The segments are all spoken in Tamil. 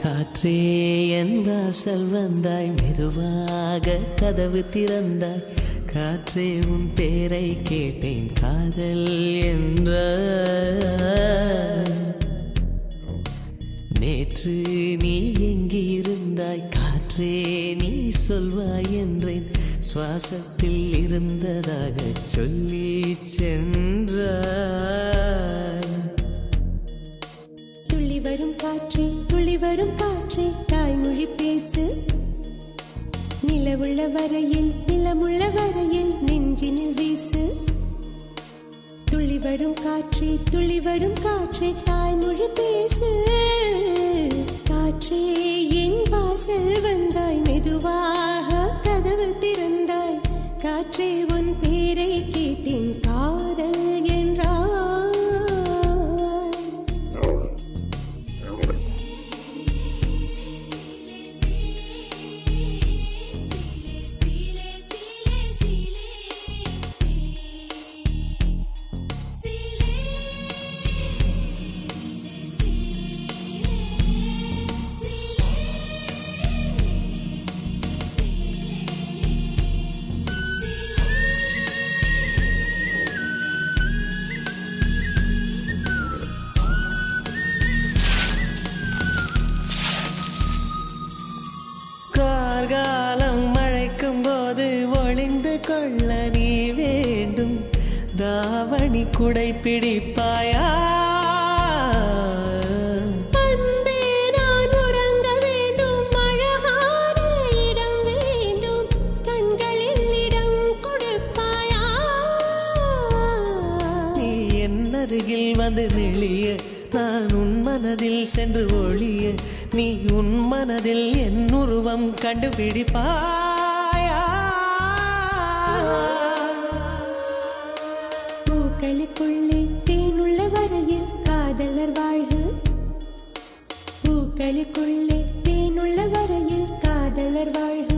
காற்றே என் வாசல் வந்தாய், மெதுவாக கதவு திறந்தாய். காற்றே உன் பேரை கேட்டேன், காதல் என்ற. நேற்று நீ எங்கிருந்தாய், காற்றே நீ சொல்வாய் என்றேன். சுவாசத்தில் இருந்ததாக சொல்லி சென்றாய். துள்ளி வரும் காற்றே, துள்ளி வரும் காற்றே, தாய்மொழி பேசு. நிலவுள்ள வரையில், நிலமுள்ள வரையில் நெஞ்சினில் வீசு. துள்ளி வரும் காற்றே, துள்ளி வரும் காற்றே, தாய்மொழி பேசு. காற்றே என் வாசல் வந்தாய், மெதுவாக கதவு திறந்தாய். காற்றே உன் பேரை கேட்டேன், காதல் என்றாய். கார்காலம் மழைக்கும் போது ஒளிந்து கொள்ள நீ வேண்டும். தாவணி குடை பிடிப்பாயா? அன்பே நான் உறங்க வேண்டும், அழகான இடம் வேண்டும், கண்களில் இடம் கொடுப்பாயா? நீ என் அருகில் வந்து நெளிய, நான் உன் மனதில் சென்று ஒளிய. நீ உன் மனதில் என் உருவம் கண்டுபிடிப்பாயா? பூக்களுக்குள்ளே தேனுள்ள வரையில் காதலர் வாழ்க. பூக்களுக்குள்ளே தேனுள்ள வரையில் காதலர் வாழ்க.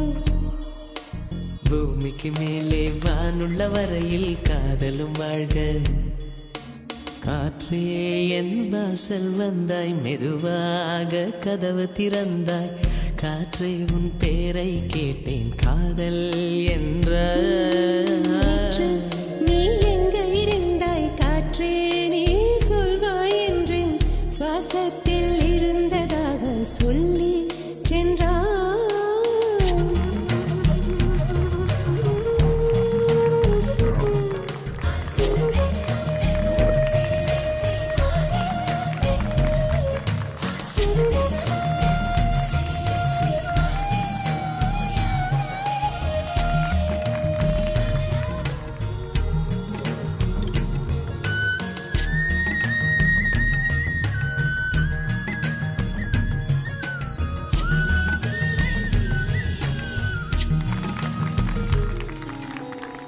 பூமிக்கு மேலே வானுள்ள வரையில் காதலும் வாழ்க. காற்றே என் வாசல் வந்தாய், மெதுவாக கதவு திறந்தாய். காற்றே உன் பேரை கேட்டேன், காதல் என்ற. நீ எங்க இருந்தாய் காற்றே, நீ சொல்வாய் என்றேன். சுவாசத்தில் இருந்ததாக சொல்லி சென்றாய்.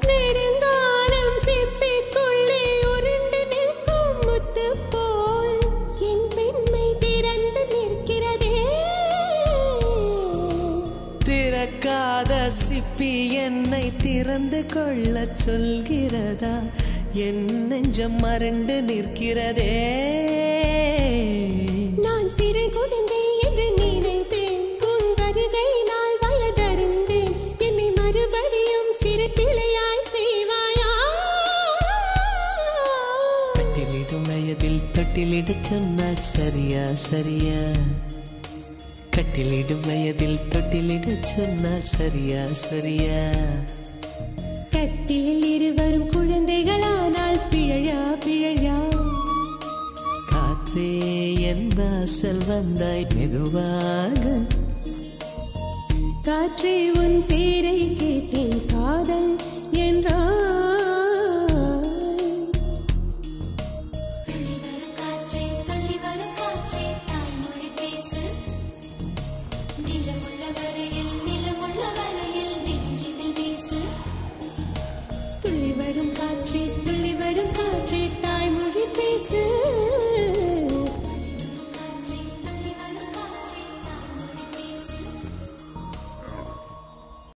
நெடுங்காலம் சிப்பிக்குள்ளே உருண்டு நிற்கும் முத்து போல் என் பெண்மை திறந்து நிற்கிறதே. திறக்காத சிப்பி என்னை திறந்து கொள்ள சொல்கிறதா? என் நெஞ்சம் மறண்டு நிற்கிறதே. நான் சிறு குழந்தை என்று நினைத்தேன், உன் வருகை நாள் வயதறிந்தேன். என்னை மறுபடியும் சிறு பிள்ளையாய் செய்வாயா? கட்டிலிடும் வயதில் தொட்டிலிடச் சொன்னால் சரியா சரியா? கட்டிலிடும் வயதில் தொட்டிலிடச் சொன்னால் சரியா சரியா? கட்டிலில் இருவரும் குழந்தைகளானால் பிழையா பிழையா? காற்றே என் வாசல் வந்தாய், மெதுவாக. காற்றே உன் பேரை கேட்டேன், காதல் என்றாய்.